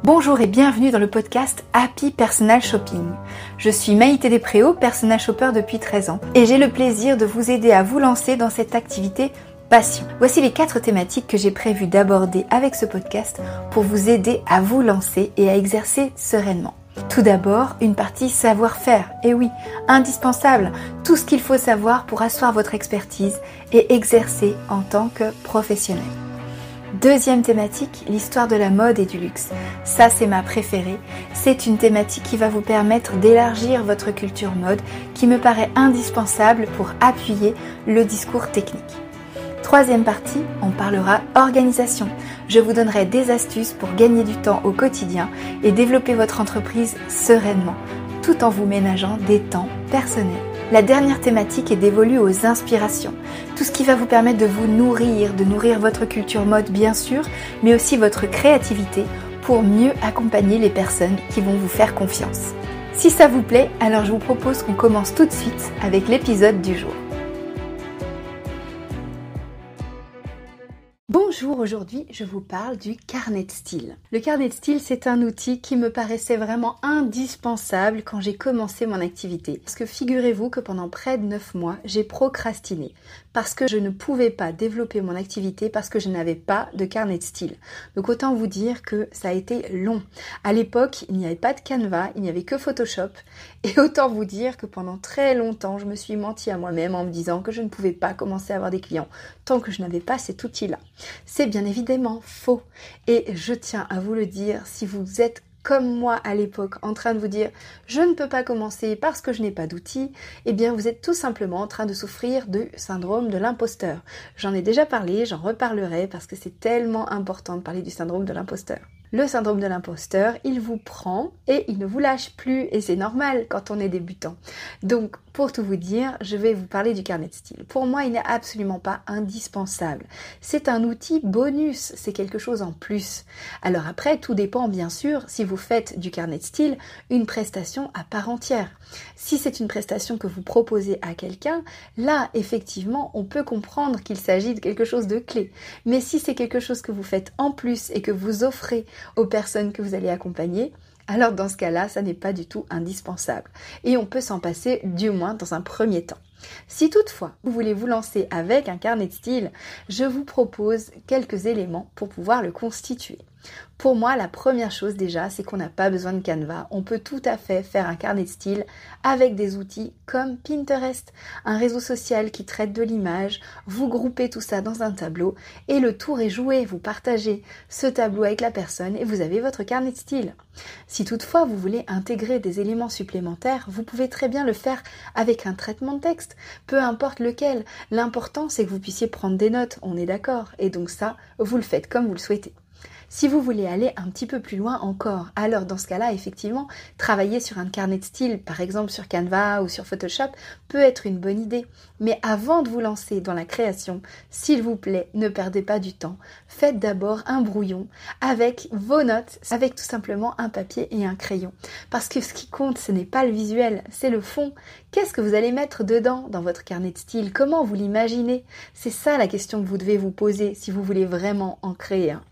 Bonjour et bienvenue dans le podcast Happy Personal Shopping. Je suis Maïté Despréaux, personal shopper depuis 13 ans et j'ai le plaisir de vous aider à vous lancer dans cette activité passion. Voici les 4 thématiques que j'ai prévu d'aborder avec ce podcast pour vous aider à vous lancer et à exercer sereinement. Tout d'abord, une partie savoir-faire. Et oui, indispensable, tout ce qu'il faut savoir pour asseoir votre expertise et exercer en tant que professionnel. Deuxième thématique, l'histoire de la mode et du luxe. Ça, c'est ma préférée. C'est une thématique qui va vous permettre d'élargir votre culture mode, qui me paraît indispensable pour appuyer le discours technique. Troisième partie, on parlera organisation. Je vous donnerai des astuces pour gagner du temps au quotidien et développer votre entreprise sereinement, tout en vous ménageant des temps personnels. La dernière thématique est dévolue aux inspirations. Tout ce qui va vous permettre de vous nourrir, de nourrir votre culture mode bien sûr, mais aussi votre créativité pour mieux accompagner les personnes qui vont vous faire confiance. Si ça vous plaît, alors je vous propose qu'on commence tout de suite avec l'épisode du jour. Bonjour, aujourd'hui je vous parle du carnet de style. Le carnet de style, c'est un outil qui me paraissait vraiment indispensable quand j'ai commencé mon activité. Parce que figurez-vous que pendant près de 9 mois, j'ai procrastiné. Parce que je ne pouvais pas développer mon activité parce que je n'avais pas de carnet de style. Donc autant vous dire que ça a été long. À l'époque, il n'y avait pas de Canva, il n'y avait que Photoshop. Et autant vous dire que pendant très longtemps, je me suis menti à moi-même en me disant que je ne pouvais pas commencer à avoir des clients tant que je n'avais pas cet outil-là. C'est bien évidemment faux. Et je tiens à vous le dire, si vous êtes comme moi à l'époque en train de vous dire « je ne peux pas commencer parce que je n'ai pas d'outils », eh bien vous êtes tout simplement en train de souffrir du syndrome de l'imposteur. J'en ai déjà parlé, j'en reparlerai parce que c'est tellement important de parler du syndrome de l'imposteur. Le syndrome de l'imposteur, il vous prend et il ne vous lâche plus et c'est normal quand on est débutant. Donc pour tout vous dire, je vais vous parler du carnet de style. Pour moi, il n'est absolument pas indispensable. C'est un outil bonus, c'est quelque chose en plus. Alors après, tout dépend bien sûr si vous faites du carnet de style une prestation à part entière. Si c'est une prestation que vous proposez à quelqu'un, là effectivement on peut comprendre qu'il s'agit de quelque chose de clé. Mais si c'est quelque chose que vous faites en plus et que vous offrez aux personnes que vous allez accompagner, alors dans ce cas-là, ça n'est pas du tout indispensable. Et on peut s'en passer du moins dans un premier temps. Si toutefois, vous voulez vous lancer avec un carnet de style, je vous propose quelques éléments pour pouvoir le constituer. Pour moi, la première chose déjà, c'est qu'on n'a pas besoin de Canva. On peut tout à fait faire un carnet de style avec des outils comme Pinterest, un réseau social qui traite de l'image. Vous groupez tout ça dans un tableau et le tour est joué. Vous partagez ce tableau avec la personne et vous avez votre carnet de style. Si toutefois vous voulez intégrer des éléments supplémentaires, vous pouvez très bien le faire avec un traitement de texte, peu importe lequel. L'important, c'est que vous puissiez prendre des notes, on est d'accord. Et donc ça, vous le faites comme vous le souhaitez. Si vous voulez aller un petit peu plus loin encore, alors dans ce cas-là, effectivement, travailler sur un carnet de style, par exemple sur Canva ou sur Photoshop, peut être une bonne idée. Mais avant de vous lancer dans la création, s'il vous plaît, ne perdez pas du temps. Faites d'abord un brouillon avec vos notes, avec tout simplement un papier et un crayon. Parce que ce qui compte, ce n'est pas le visuel, c'est le fond. Qu'est-ce que vous allez mettre dedans dans votre carnet de style? Comment vous l'imaginez? C'est ça la question que vous devez vous poser si vous voulez vraiment en créer un.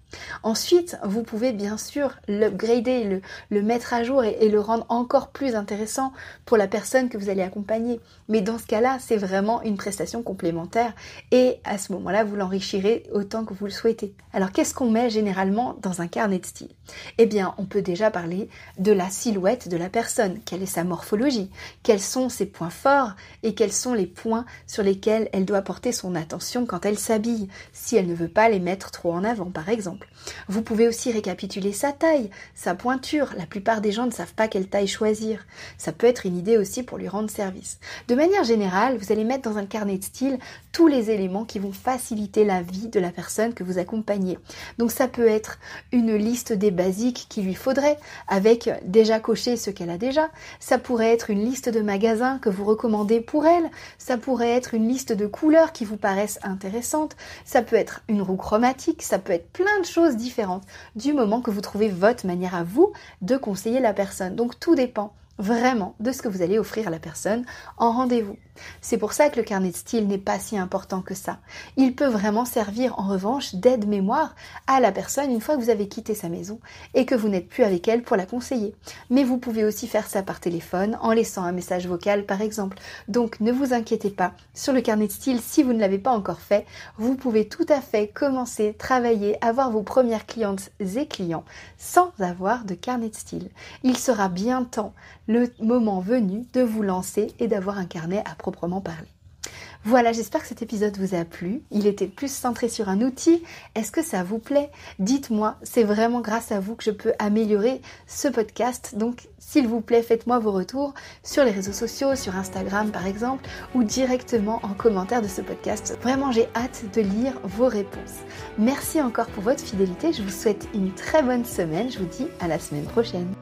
Ensuite, vous pouvez bien sûr l'upgrader, le mettre à jour et le rendre encore plus intéressant pour la personne que vous allez accompagner. Mais dans ce cas-là, c'est vraiment une prestation complémentaire et à ce moment-là, vous l'enrichirez autant que vous le souhaitez. Alors, qu'est-ce qu'on met généralement dans un carnet de style? Eh bien, on peut déjà parler de la silhouette de la personne. Quelle est sa morphologie? Quels sont ses points forts et quels sont les points sur lesquels elle doit porter son attention quand elle s'habille, si elle ne veut pas les mettre trop en avant, par exemple. Vous pouvez aussi récapituler sa taille, sa pointure. La plupart des gens ne savent pas quelle taille choisir. Ça peut être une idée aussi pour lui rendre service. De manière générale, vous allez mettre dans un carnet de style tous les éléments qui vont faciliter la vie de la personne que vous accompagnez. Donc ça peut être une liste des basiques qu'il lui faudrait, avec déjà coché ce qu'elle a déjà. Ça pourrait être une liste de magasins que vous recommandez pour elle. Ça pourrait être une liste de couleurs qui vous paraissent intéressantes. Ça peut être une roue chromatique. Ça peut être plein de choses différentes du moment que vous trouvez votre manière à vous de conseiller la personne. Donc tout dépend vraiment de ce que vous allez offrir à la personne en rendez-vous. C'est pour ça que le carnet de style n'est pas si important que ça. Il peut vraiment servir en revanche d'aide-mémoire à la personne une fois que vous avez quitté sa maison et que vous n'êtes plus avec elle pour la conseiller. Mais vous pouvez aussi faire ça par téléphone en laissant un message vocal par exemple. Donc ne vous inquiétez pas, sur le carnet de style, si vous ne l'avez pas encore fait, vous pouvez tout à fait commencer, travailler, avoir vos premières clientes et clients sans avoir de carnet de style. Il sera bien temps, le moment venu, de vous lancer et d'avoir un carnet à proprement parler. Voilà, j'espère que cet épisode vous a plu. Il était plus centré sur un outil. Est-ce que ça vous plaît? Dites-moi, c'est vraiment grâce à vous que je peux améliorer ce podcast. Donc, s'il vous plaît, faites-moi vos retours sur les réseaux sociaux, sur Instagram par exemple, ou directement en commentaire de ce podcast. Vraiment, j'ai hâte de lire vos réponses. Merci encore pour votre fidélité. Je vous souhaite une très bonne semaine. Je vous dis à la semaine prochaine.